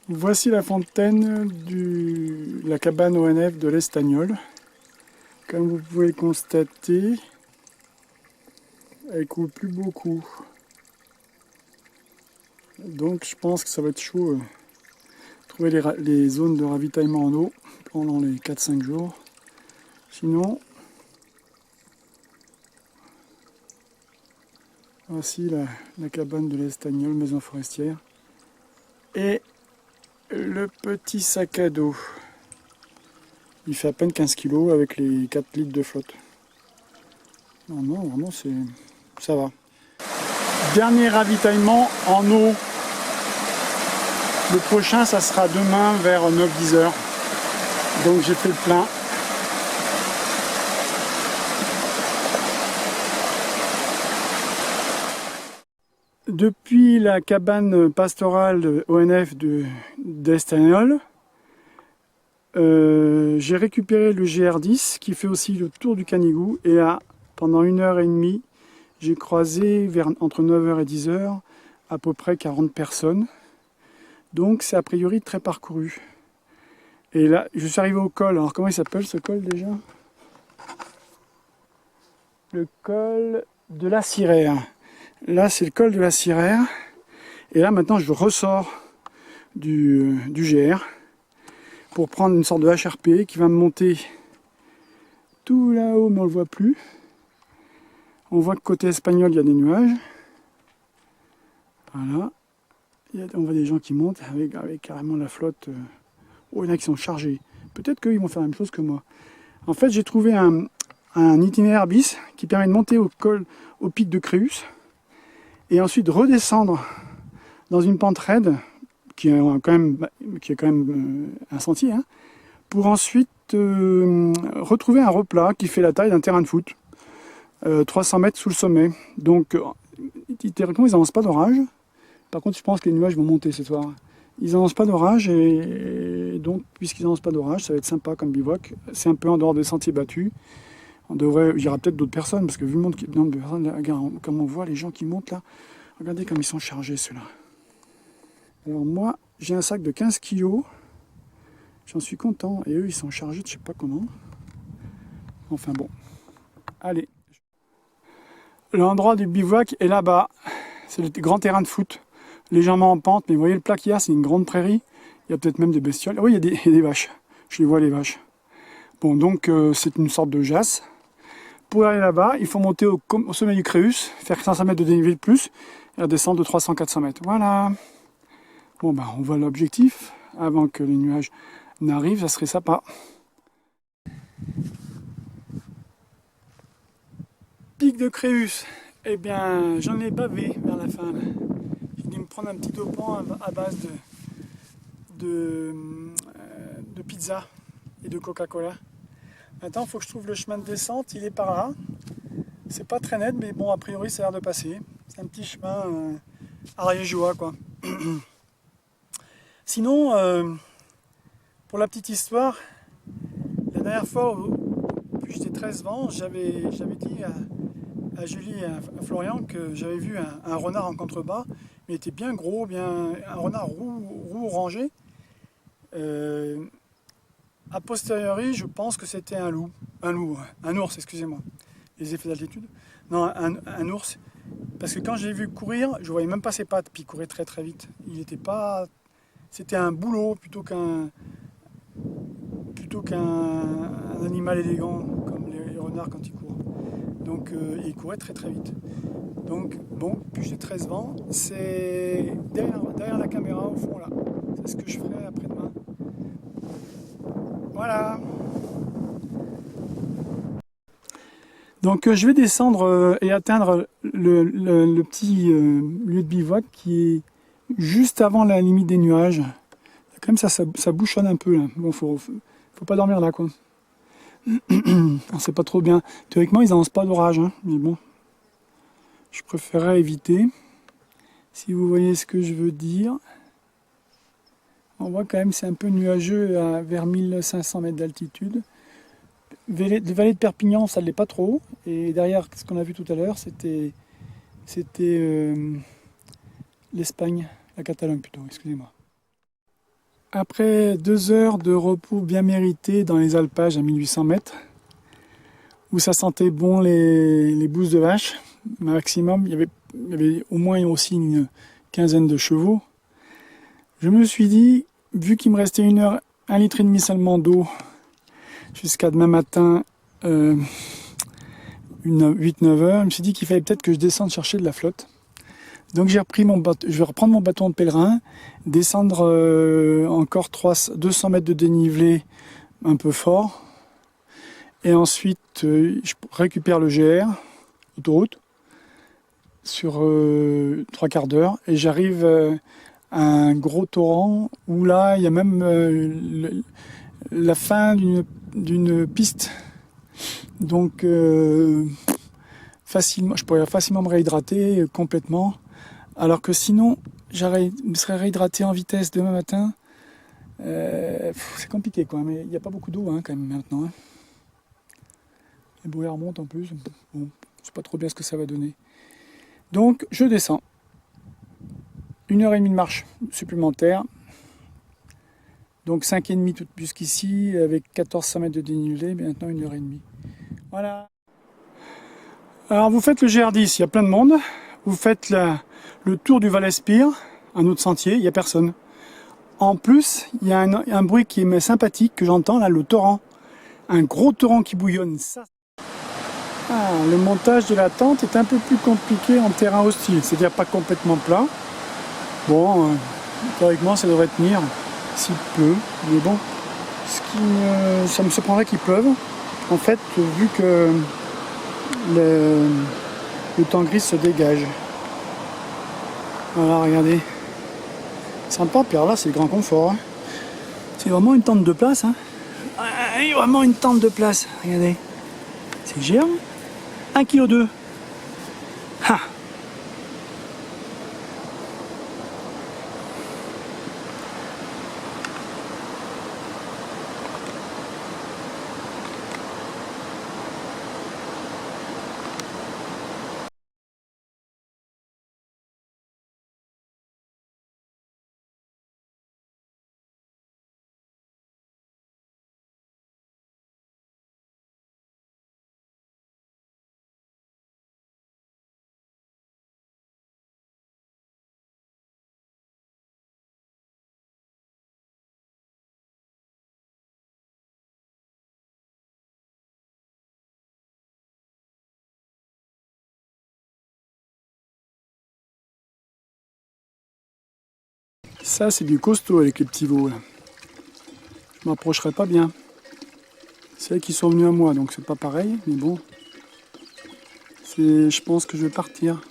Voici la fontaine de la cabane ONF de l'Estagnol. Comme vous pouvez le constater, elle coule plus beaucoup. Donc je pense que ça va être chaud trouver les zones de ravitaillement en eau pendant les 4-5 jours. Sinon, voici la cabane de l'Estagnol, maison forestière. Et le petit sac à dos. Il fait à peine 15 kg avec les 4 litres de flotte. Non, vraiment, ça va. Dernier ravitaillement en eau. Le prochain, ça sera demain vers 9-10 heures. Donc j'ai fait le plein. Depuis la cabane pastorale ONF d'Estagnol, j'ai récupéré le GR10 qui fait aussi le tour du Canigou. Et là, pendant 1h30, j'ai croisé entre 9h et 10h à peu près 40 personnes. Donc c'est a priori très parcouru. Et là, je suis arrivé au col. Alors comment il s'appelle ce col déjà? Le col de la Ciraire. Là c'est le col de la Ciraire. Et là maintenant je ressors du GR pour prendre une sorte de HRP qui va me monter tout là-haut, mais on ne le voit plus. On voit que côté espagnol il y a des nuages. Voilà. On voit des gens qui montent avec carrément la flotte. Oh, il y en a qui sont chargés. Peut-être qu'ils vont faire la même chose que moi. En fait, j'ai trouvé un itinéraire bis qui permet de monter au pic de Créus et ensuite redescendre dans une pente raide qui est quand même un sentier, hein, pour ensuite retrouver un replat qui fait la taille d'un terrain de foot, 300 mètres sous le sommet. Donc, théoriquement, ils n'annoncent pas d'orage. Par contre, je pense que les nuages vont monter ce soir. Ils n'annoncent pas d'orage et donc, puisqu'ils n'annoncent pas d'orage, ça va être sympa comme bivouac. C'est un peu en dehors des sentiers battus. Il y aura peut-être d'autres personnes, parce que vu le nombre de personnes, regarde, comme on voit les gens qui montent là, regardez comme ils sont chargés ceux-là. Alors moi, j'ai un sac de 15 kg, j'en suis content, et eux ils sont chargés de je sais pas comment. Enfin bon, allez. L'endroit du bivouac est là-bas, c'est le grand terrain de foot, légèrement en pente, mais vous voyez le plat qu'il y a, c'est une grande prairie, il y a peut-être même des bestioles. Ah oui, il y a des vaches, je les vois les vaches. Bon, donc c'est une sorte de jasse. Pour aller là-bas, il faut monter au sommet du Créus, faire 500 mètres de dénivelé de plus, et redescendre de 300-400 mètres. Voilà. Bon, ben, on voit l'objectif avant que les nuages n'arrivent, ça serait sympa. Pic de Créus, eh bien, j'en ai bavé vers la fin. J'ai dû me prendre un petit dopant à base de pizza et de Coca-Cola. Maintenant, il faut que je trouve le chemin de descente, il est par là. C'est pas très net, mais bon, a priori, ça a l'air de passer. C'est un petit chemin ariégeois, quoi. Sinon, pour la petite histoire, la dernière fois où j'étais 13 vents, j'avais dit à Julie et à Florian que j'avais vu un renard en contrebas, mais il était bien gros, un renard roux orangé. A posteriori, je pense que c'était un ours, excusez-moi, les effets d'altitude. Non, un ours, parce que quand je l'ai vu courir, je voyais même pas ses pattes, puis il courait très très vite. Il était pas, c'était un bouleau plutôt qu'un animal élégant comme les renards quand ils courent. Donc il courait très très vite. Donc bon, puis j'ai 13 vents, c'est derrière la caméra au fond là. C'est ce que je ferai après-demain. Voilà. Donc je vais descendre et atteindre le petit lieu de bivouac qui est juste avant la limite des nuages. Quand même ça bouchonne un peu là. Bon, faut pas dormir là quoi. On sait pas trop bien. Théoriquement ils n'annoncent pas d'orage, hein, mais bon. Je préférerais éviter. Si vous voyez ce que je veux dire. On voit quand même c'est un peu nuageux vers 1500 mètres d'altitude. Vallée de Perpignan, ça ne l'est pas trop. Et derrière, ce qu'on a vu tout à l'heure, c'était l'Espagne, la Catalogne plutôt, excusez-moi. Après 2 heures de repos bien mérité dans les alpages à 1800 mètres, où ça sentait bon les bousses de vache, maximum, il y avait au moins aussi une quinzaine de chevaux. Je me suis dit, vu qu'il me restait 1 heure, 1,5 litre seulement d'eau, jusqu'à demain matin, 8-9 heures, je me suis dit qu'il fallait peut-être que je descende chercher de la flotte. Donc j'ai repris je vais reprendre mon bâton de pèlerin, descendre encore 200 mètres de dénivelé un peu fort, et ensuite je récupère le GR, autoroute, sur 3/4 d'heure, et j'arrive à un gros torrent où là il y a même la fin d'une piste, donc facilement, je pourrais facilement me réhydrater complètement. Alors que sinon, je me serais réhydraté en vitesse demain matin. C'est compliqué quoi, mais il n'y a pas beaucoup d'eau hein, quand même maintenant. Hein. Les brouillards remontent en plus. Bon, je ne sais pas trop bien ce que ça va donner. Donc je descends. 1h30 de marche supplémentaire. Donc 5,5 jusqu'ici, avec 1400 mètres de dénivelé, mais maintenant 1h30. Voilà. Alors vous faites le GR10, il y a plein de monde. Vous faites le tour du Val-Espire, un autre sentier, il n'y a personne. En plus, il y a un bruit qui est sympathique que j'entends, là, le torrent. Un gros torrent qui bouillonne. Ça. Ah, le montage de la tente est un peu plus compliqué en terrain hostile, c'est-à-dire pas complètement plat. Bon, théoriquement, ça devrait tenir s'il pleut, mais bon, ça me surprendrait qu'il pleuve. En fait, vu que le temps gris se dégage. Voilà, regardez. Sympa, puis alors là, c'est le grand confort. Hein. C'est vraiment une tente de place. Hein. Vraiment une tente de place. Regardez. C'est géant. 1,2 kg. Ha. Ça, c'est du costaud avec les petits veaux. Là. Je m'approcherai pas bien. C'est eux qui sont venus à moi, donc c'est pas pareil, mais bon. Je pense que je vais partir.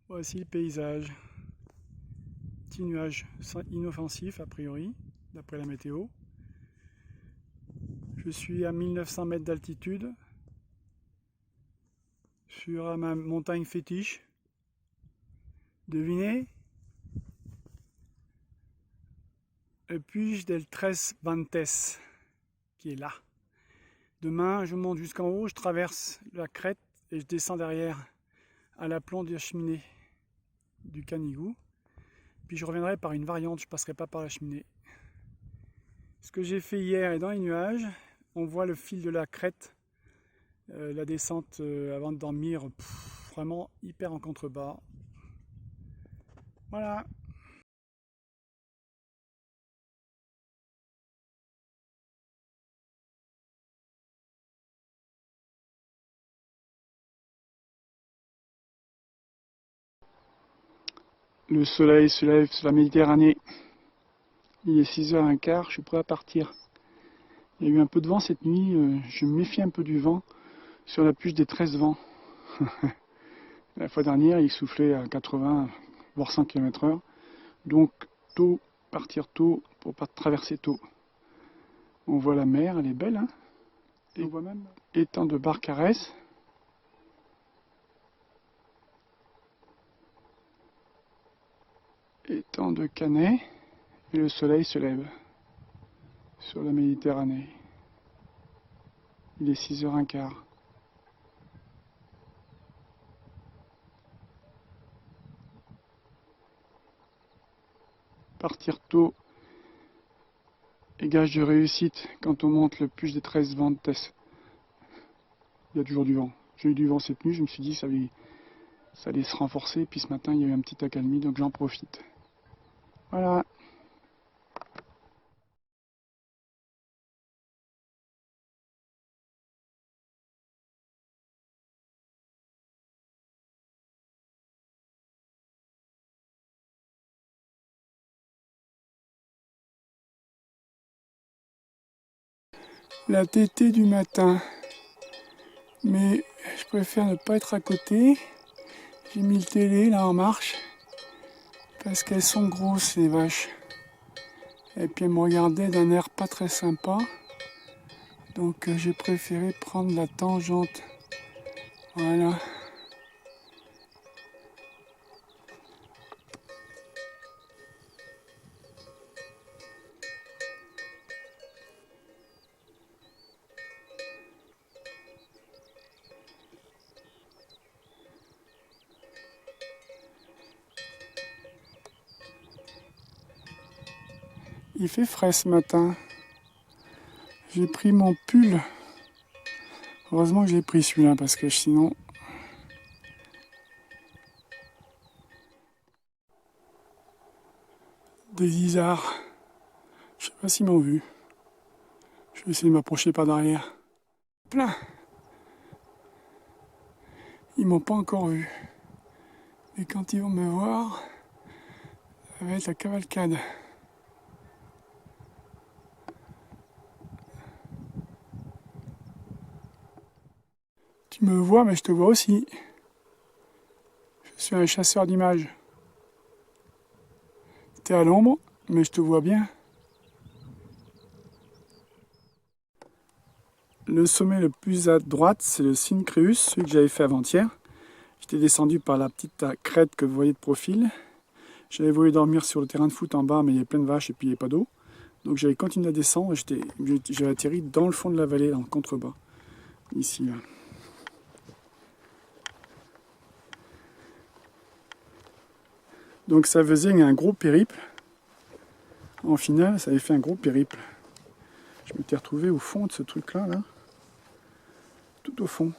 Voici le paysage. Petit nuage inoffensif a priori, d'après la météo. Je suis à 1900 mètres d'altitude sur ma montagne fétiche. Devinez? Le Puig del Tres Vantes, qui est là. Demain, je monte jusqu'en haut, je traverse la crête et je descends derrière à l'aplomb de la cheminée du Canigou. Puis je reviendrai par une variante, je ne passerai pas par la cheminée. Ce que j'ai fait hier est dans les nuages. On voit le fil de la crête, la descente avant de dormir, vraiment hyper en contrebas. Voilà. Le soleil se lève sur la Méditerranée. Il est 6h15, je suis prêt à partir. Il y a eu un peu de vent cette nuit, je me méfie un peu du vent sur la Puig des 13 vents. La fois dernière, il soufflait à 80, voire 100 km/h. Donc, partir tôt pour pas traverser tôt. On voit la mer, elle est belle, hein. Et on voit même étang de Barcarès. Étang de Canet. Et le soleil se lève sur la Méditerranée. Il est 6h15. Partir tôt est gage de réussite quand on monte le Puig des 13 Ventes. Il y a toujours du vent. J'ai eu du vent cette nuit, je me suis dit que ça allait se renforcer, puis ce matin il y a eu un petit accalmie, donc j'en profite. Voilà. La tétée du matin. Mais je préfère ne pas être à côté. J'ai mis le télé là en marche. Parce qu'elles sont grosses les vaches. Et puis elles me regardaient d'un air pas très sympa. Donc j'ai préféré prendre la tangente. Voilà. Il fait frais ce matin. J'ai pris mon pull. Heureusement que j'ai pris celui-là parce que sinon... Des isards. Je sais pas s'ils m'ont vu. Je vais essayer de m'approcher par derrière. Plein. Ils m'ont pas encore vu. Et quand ils vont me voir, ça va être la cavalcade. Tu me vois, mais je te vois aussi. Je suis un chasseur d'images. T'es à l'ombre, mais je te vois bien. Le sommet le plus à droite, c'est le Syncréus, celui que j'avais fait avant-hier. J'étais descendu par la petite crête que vous voyez de profil. J'avais voulu dormir sur le terrain de foot en bas, mais il y avait plein de vaches et puis il n'y avait pas d'eau. Donc j'avais continué à descendre et j'ai atterri dans le fond de la vallée, en contrebas. Ici, là. Donc ça faisait un gros périple. En finale, ça avait fait un gros périple. Je m'étais retrouvé au fond de ce truc-là, là. Tout au fond.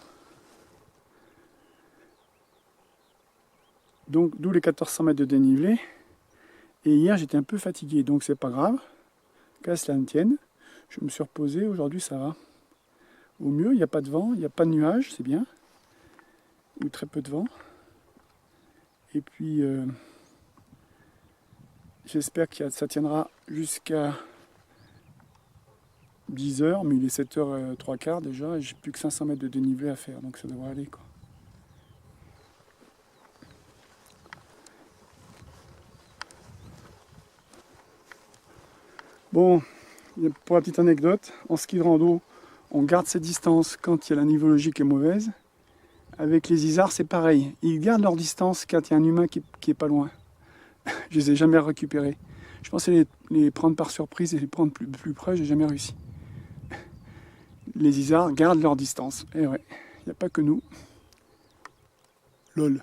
Donc d'où les 1400 mètres de dénivelé. Et hier, j'étais un peu fatigué, donc c'est pas grave. Qu'à cela ne tienne. Je me suis reposé, aujourd'hui ça va. Au mieux, il n'y a pas de vent, il n'y a pas de nuages, c'est bien. Ou très peu de vent. Et puis, j'espère que ça tiendra jusqu'à 10h, mais il est 7h trois quarts déjà, et j'ai plus que 500 mètres de dénivelé à faire, donc ça devrait aller, quoi. Bon, pour la petite anecdote, en ski de rando, on garde ses distances quand il y a la nivologie qui est mauvaise. Avec les isards, c'est pareil. Ils gardent leur distance quand il y a un humain qui est pas loin. Je les ai jamais récupérés. Je pensais les prendre par surprise et les prendre plus près, j'ai jamais réussi. Les isards gardent leur distance. Et ouais, il n'y a pas que nous. Lol.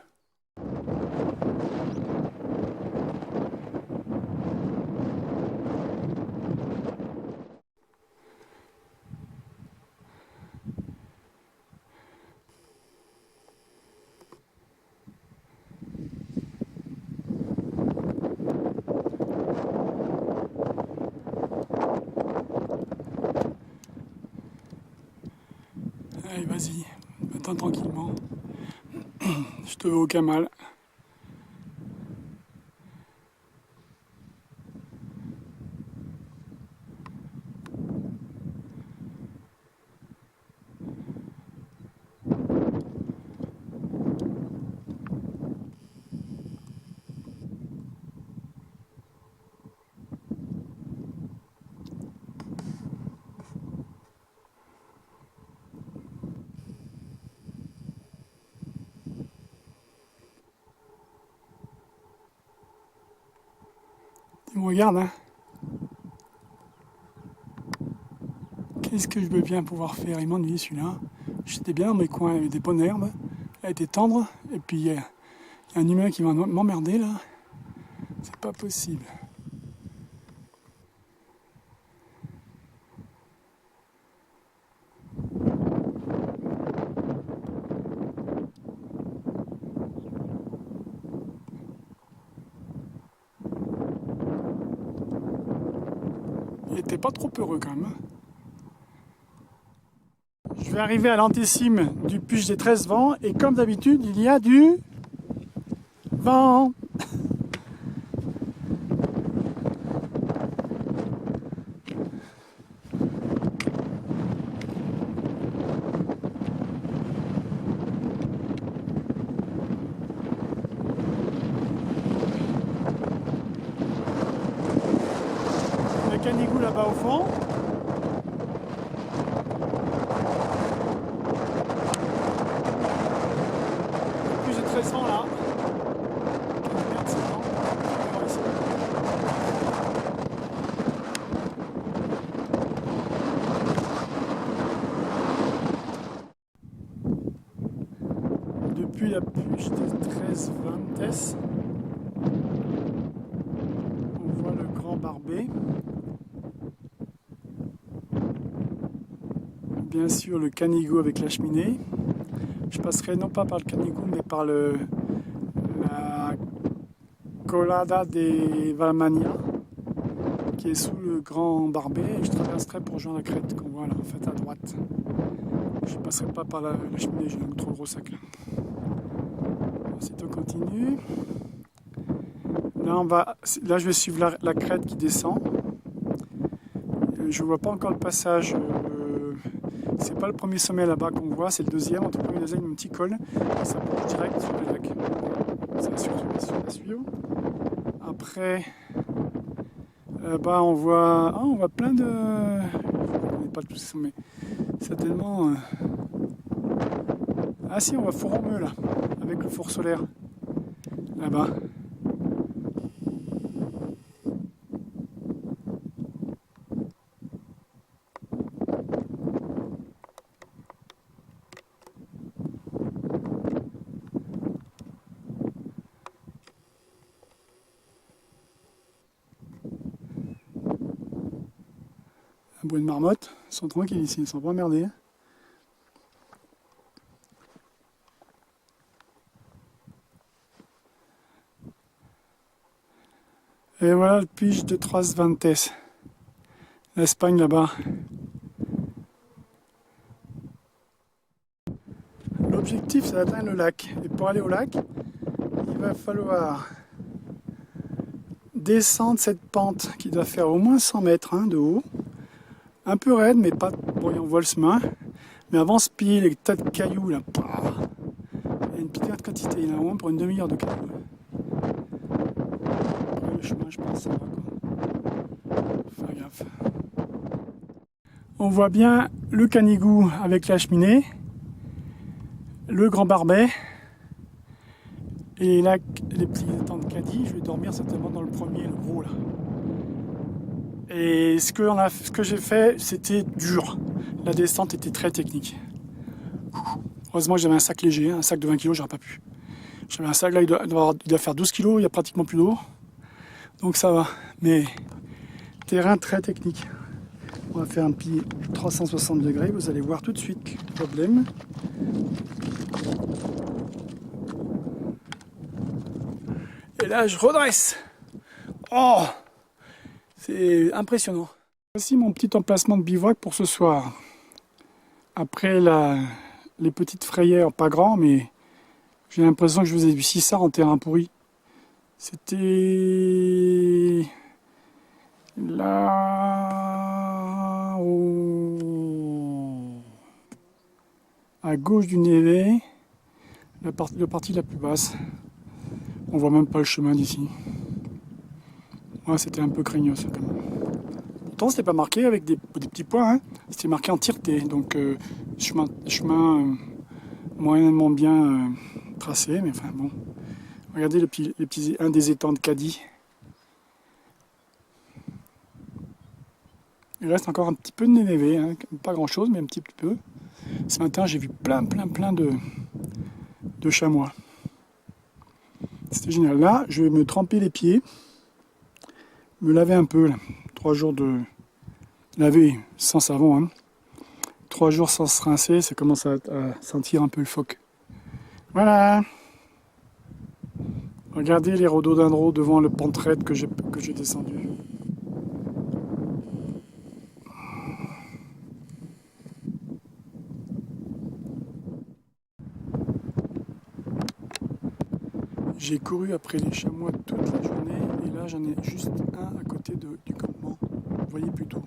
Allez, vas-y, attends tranquillement. Je te veux aucun mal. Il me regarde, hein. Qu'est-ce que je veux bien pouvoir faire? Il m'ennuie celui-là. J'étais bien dans mes coins, il y avait des bonnes herbes. Elle était tendre, et puis il y a un humain qui va m'emmerder là. C'est pas possible. Il était pas trop heureux quand même. Je vais arriver à l'antécime du Puig des 13 vents et comme d'habitude il y a du vent. Le canigou là-bas au fond. Le Puig des 13 vents là. Depuis la Puig des 13 Vantes, on voit le Grand Barbet. Bien sûr le canigou avec la cheminée. Je passerai non pas par le canigou mais par la Colada de Valmania qui est sous le Grand Barbet et je traverserai pour rejoindre la crête qu'on voit là en fait à droite. Je ne passerai pas par la cheminée, j'ai un trop gros sac. Ensuite on continue. Là je vais suivre la crête qui descend. Je ne vois pas encore le passage. C'est pas le premier sommet là-bas qu'on voit, c'est le deuxième. Entre le premier et le deuxième, il y a un petit col et ça plonge direct sur le lac. Ça va sur la suivre. Après, là-bas on voit plein de. On n'est pas tous ces sommets. C'est tellement. Ah si, on voit Fourromeux là, avec le four solaire. Là-bas. Un bout de marmotte, ils sont tranquilles ici, ils sont pas emmerdés. Et voilà le Puig de Tres Vantes, l'Espagne là-bas. L'objectif c'est d'atteindre le lac. Et pour aller au lac, il va falloir descendre cette pente qui doit faire au moins 100 mètres de haut. Un peu raide, mais pas. Bon, on voit le chemin. Mais avant ce pied, les tas de cailloux là. Il y a une petite quantité, il y en a au moins pour une demi-heure de cailloux. Après le chemin, je pense, ça va quoi. Faire gaffe. On voit bien le canigou avec la cheminée, le Grand Barbet, et là, les petits étangs de caddie. Je vais dormir certainement dans le premier, le gros là. Et ce que j'ai fait, c'était dur. La descente était très technique. Heureusement, j'avais un sac léger, un sac de 20 kg, j'aurais pas pu. J'avais un sac là, il doit faire 12 kg, il y a pratiquement plus d'eau. Donc ça va. Mais terrain très technique. On va faire un pied 360 degrés, vous allez voir tout de suite le problème. Et là, je redresse. Oh! C'est impressionnant. Voici mon petit emplacement de bivouac pour ce soir. Après les petites frayeurs, pas grand, mais j'ai l'impression que je vous ai vu si ça en terrain pourri. C'était là à gauche du névé, la partie la plus basse. On voit même pas le chemin d'ici. Ouais, c'était un peu craignos quand même. Pourtant, c'était pas marqué avec des petits points, hein. C'était marqué en tireté, donc chemin moyennement bien tracé, mais enfin bon. Regardez un des étangs de caddie. Il reste encore un petit peu de nénévé, hein, pas grand chose, mais un petit peu. Ce matin, j'ai vu plein de chamois. C'était génial. Là, je vais me tremper les pieds, me laver un peu. Là. 3 jours de laver sans savon. Hein. 3 jours sans se rincer, ça commence à sentir un peu le phoque. Voilà. Regardez les rhododendrons devant le pentraide que j'ai descendu. J'ai couru après les chamois toute la journée et là j'en ai juste un à côté du campement. Vous voyez plutôt.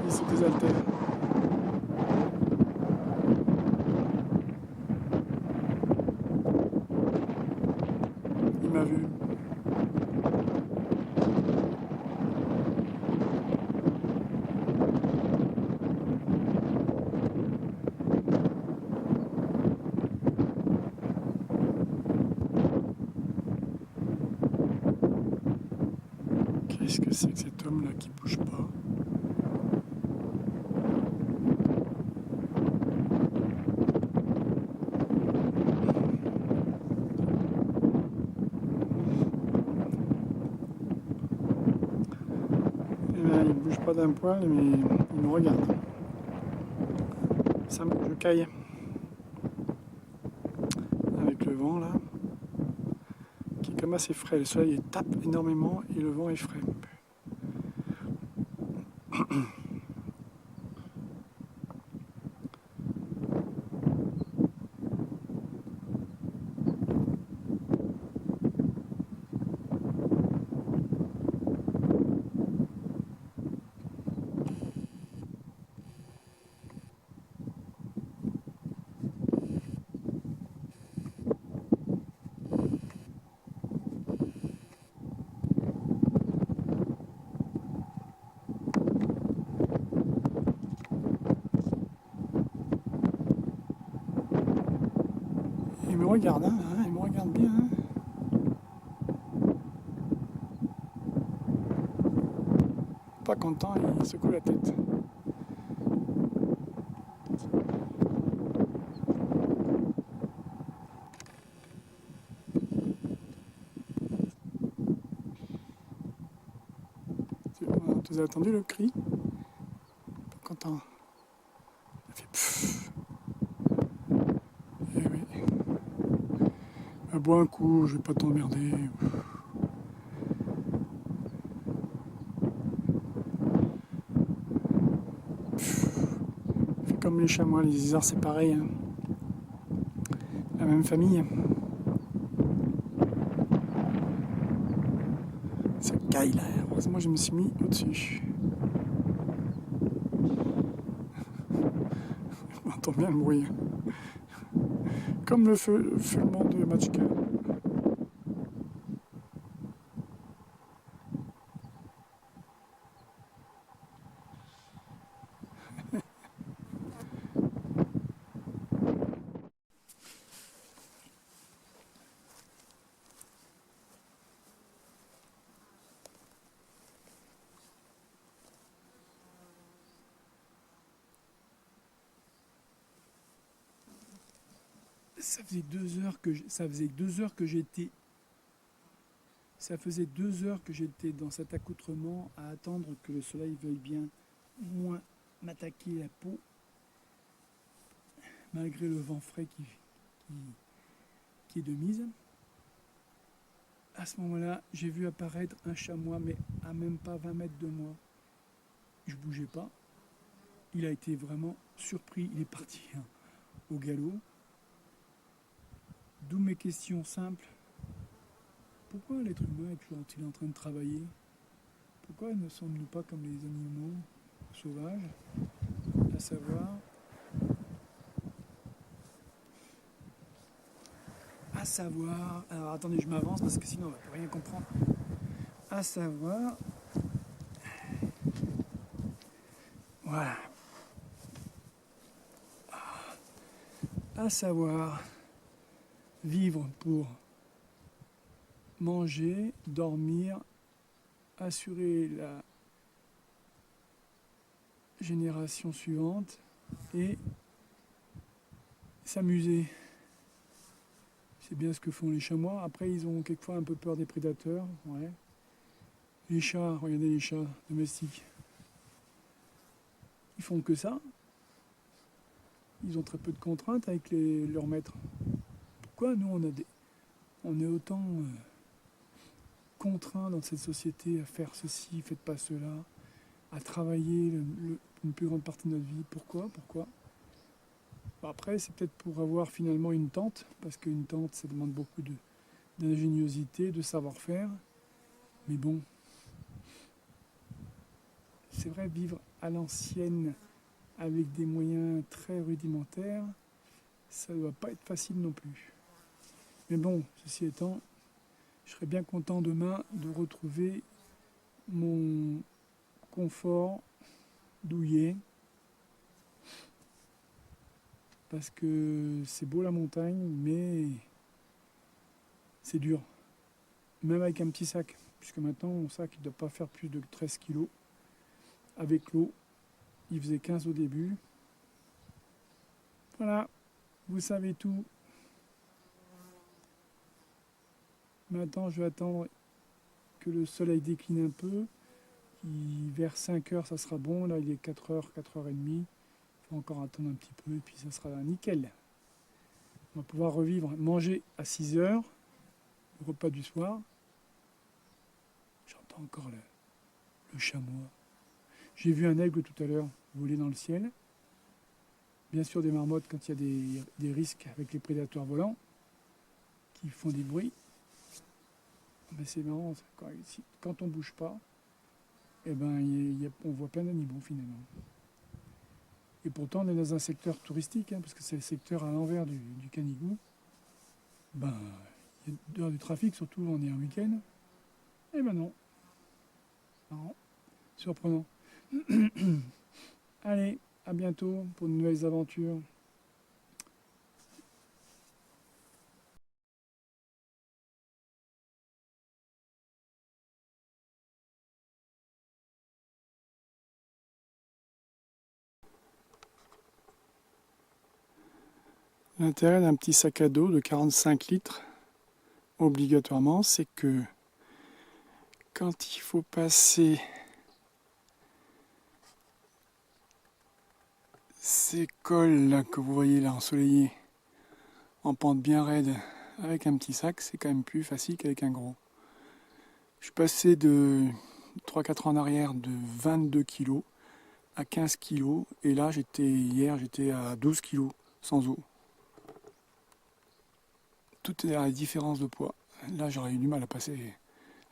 Et c'est des haltères. Il m'a vu. Qu'est-ce que c'est que cet homme là qui bouge pas? Et là, il bouge pas d'un poil, mais il me regarde. Je caille avec le vent là, qui est comme assez frais. Le soleil il tape énormément et le vent est frais. Il me regarde, hein, il me regarde bien. Hein. Pas content, il secoue la tête. Tu as entendu le cri? Pas content. Il fait pfff. Eh oui. Bois un coup, je vais pas t'emmerder. Fait comme les chamois, les isards, c'est pareil. Hein. La même famille. Ça caille là. Heureusement, je me suis mis au-dessus. On entend bien le bruit. Comme le feulement de Machka. Ça faisait 2 heures que j'étais. Ça faisait 2 heures que j'étais dans cet accoutrement à attendre que le soleil veuille bien moins m'attaquer la peau. malgré le vent frais qui est de mise. À ce moment-là, j'ai vu apparaître un chamois, mais à même pas 20 mètres de moi. Je bougeais pas. Il a été vraiment surpris. Il est parti au galop. D'où mes questions simples. Pourquoi l'être humain est toujours en train de travailler? Pourquoi ne sommes-nous pas comme les animaux sauvages, à savoir, alors attendez, je m'avance parce que sinon on va plus rien comprendre. À savoir, voilà, à savoir vivre pour manger, dormir, assurer la génération suivante et s'amuser. C'est bien ce que font les chamois. Après, ils ont quelquefois un peu peur des prédateurs. Ouais. Les chats, regardez les chats domestiques. Ils font que ça. Ils ont très peu de contraintes avec leurs maîtres. Pourquoi nous, on est autant contraints dans cette société à faire ceci, faites pas cela, à travailler une plus grande partie de notre vie? Pourquoi Après, c'est peut-être pour avoir finalement une tente, parce qu'une tente, ça demande beaucoup d'ingéniosité, de savoir-faire. Mais bon, c'est vrai, vivre à l'ancienne, avec des moyens très rudimentaires, ça ne doit pas être facile non plus. Mais bon, ceci étant, je serais bien content demain de retrouver mon confort douillet, parce que c'est beau la montagne, mais c'est dur. Même avec un petit sac, puisque maintenant mon sac il ne doit pas faire plus de 13 kg. Avec l'eau, il faisait 15 au début. Voilà, vous savez tout. Maintenant je vais attendre que le soleil décline un peu. Vers 5 heures ça sera bon, là il est 4 heures, 4h30. Il faut encore attendre un petit peu et puis ça sera nickel. On va pouvoir revivre, manger à 6 heures, le repas du soir. J'entends encore le chamois. J'ai vu un aigle tout à l'heure voler dans le ciel. Bien sûr des marmottes quand il y a des risques avec les prédateurs volants qui font des bruits. Mais c'est marrant, quand on ne bouge pas, eh ben, on voit plein d'animaux finalement. Et pourtant on est dans un secteur touristique, parce que c'est le secteur à l'envers du Canigou. Ben, il y a du trafic, surtout on est un week-end. Eh ben non. Marrant. Surprenant. Allez, à bientôt pour de nouvelles aventures. L'intérêt d'un petit sac à dos de 45 litres, obligatoirement, c'est que quand il faut passer ces cols là que vous voyez là ensoleillés en pente bien raide avec un petit sac, c'est quand même plus facile qu'avec un gros. Je suis passé de 3-4 ans en arrière de 22 kg à 15 kg et là hier j'étais à 12 kg sans eau. Tout est dans la différence de poids. Là j'aurais eu du mal à passer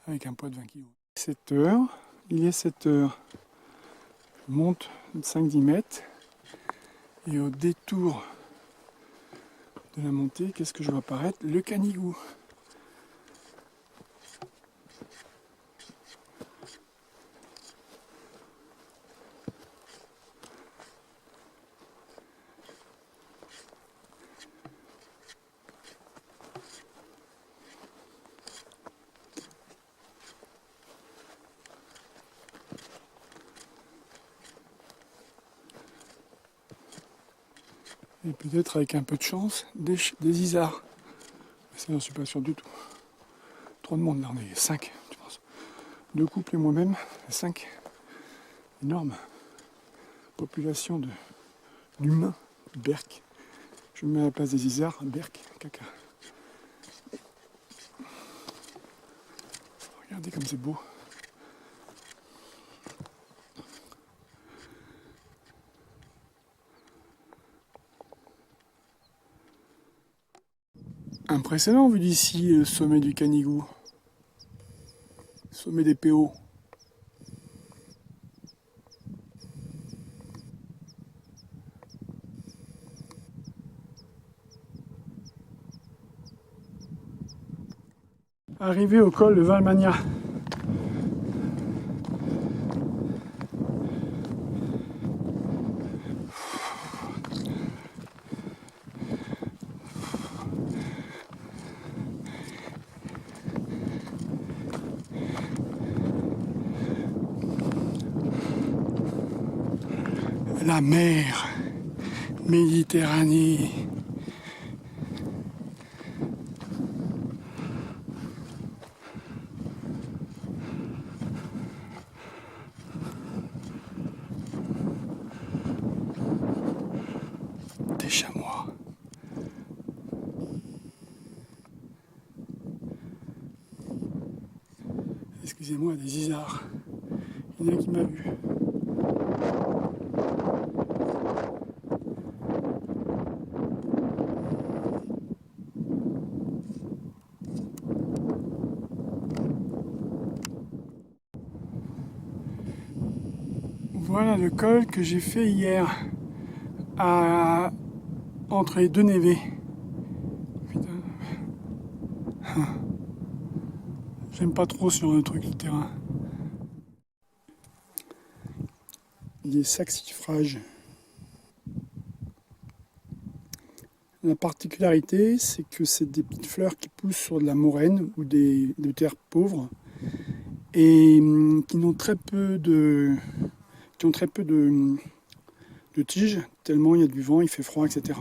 avec un poids de 20 kg. 7 heures, il est 7 heures. Je monte de 5-10 mètres et au détour de la montée, qu'est-ce que je vois apparaître? Le Canigou. Et peut-être avec un peu de chance, des isards. Mais ça, j'en suis pas sûr du tout. Trop de monde là, on est 5, tu penses. 2 couples et moi-même, 5. Énorme. Population d'humains, de berques. Je me mets à la place des isards, berk, caca. Regardez comme c'est beau. Impressionnant vu d'ici le sommet du Canigou. Sommet des PO. Arrivé au col de Valmagna. La mer Méditerranée. Des chamois. Excusez-moi, des isards. Il y en a qui m'a vu. Voilà le col que j'ai fait hier entre les deux névés. Putain. J'aime pas trop sur le truc du terrain. Des saxifrages. La particularité, c'est que c'est des petites fleurs qui poussent sur de la moraine ou de terres pauvres et qui ont très peu de tiges, tellement il y a du vent, il fait froid, etc.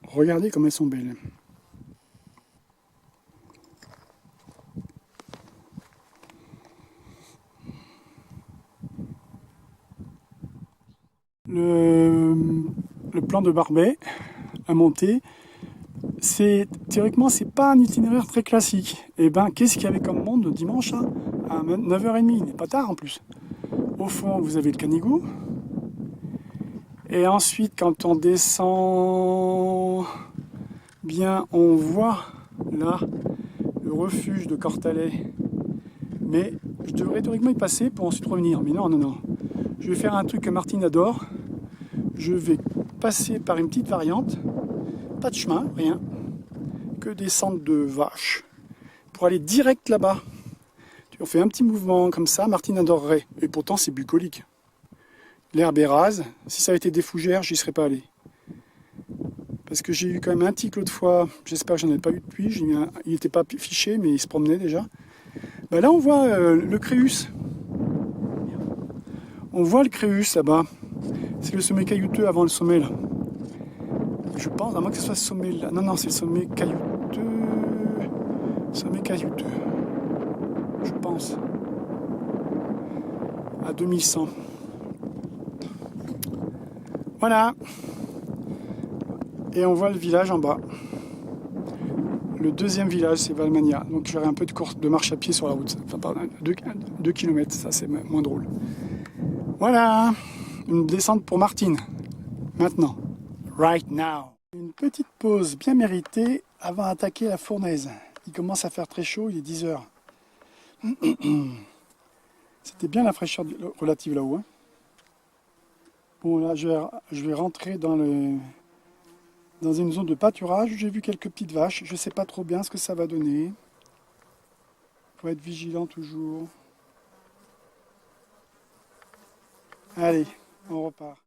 Regardez comme elles sont belles. Le plan de Barbet à monter, théoriquement c'est pas un itinéraire très classique. Et ben qu'est-ce qu'il y avait comme monde le dimanche hein, à 9h30, il n'est pas tard en plus. Au fond vous avez le Canigou. Et ensuite quand on descend bien on voit là le refuge de Cortalet. Mais je devrais théoriquement y passer pour ensuite revenir. Mais non, non, non. Je vais faire un truc que Martine adore. Je vais passer par une petite variante. Pas de chemin, rien. Que descendre de vache. Pour aller direct là-bas. On fait un petit mouvement comme ça. Martine adorerait. Et pourtant, c'est bucolique. L'herbe est rase. Si ça avait été des fougères, j'y serais pas allé. Parce que j'ai eu quand même un tic l'autre fois. J'espère que j'en ai pas eu depuis. Il n'était pas fiché, mais il se promenait déjà. Ben là, on voit le Créus. On voit le Créus là-bas. C'est le sommet caillouteux avant le sommet là. Je pense, à moins que ce soit ce sommet là. Non, non, c'est le sommet caillouteux. Sommet caillouteux. Je pense. À 2100. Voilà. Et on voit le village en bas. Le deuxième village, c'est Valmagna. Donc j'aurai un peu de marche à pied sur la route. Enfin, pardon, 2 km, ça c'est moins drôle. Voilà. Une descente pour Martine. Maintenant. Right now. Une petite pause bien méritée avant d'attaquer la fournaise. Il commence à faire très chaud, il est 10h. C'était bien la fraîcheur relative là-haut. Hein. Bon là, je vais rentrer dans une zone de pâturage. J'ai vu quelques petites vaches. Je ne sais pas trop bien ce que ça va donner. Il faut être vigilant toujours. Allez, on repart.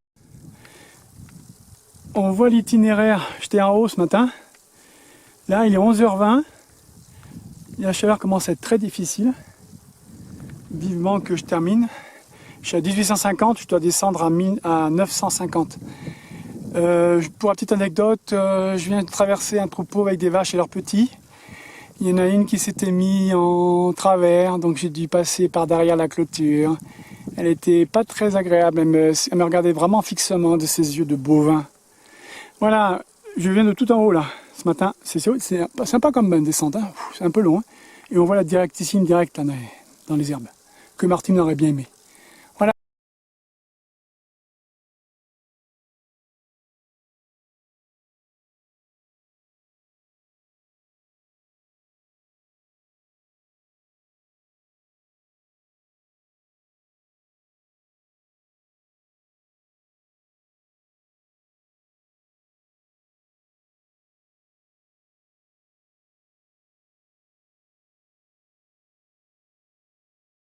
On voit l'itinéraire. J'étais en haut ce matin. Là, il est 11h20. La chaleur commence à être très difficile. Vivement que je termine. Je suis à 1850, je dois descendre à 950. Pour la petite anecdote, je viens de traverser un troupeau avec des vaches et leurs petits. Il y en a une qui s'était mise en travers, donc j'ai dû passer par derrière la clôture. Elle était pas très agréable, elle me regardait vraiment fixement de ses yeux de bovin. Voilà, je viens de tout en haut là, ce matin. C'est sympa comme descente, hein. C'est un peu long. Hein. Et on voit la directissime directe là, dans les herbes, que Martine aurait bien aimé.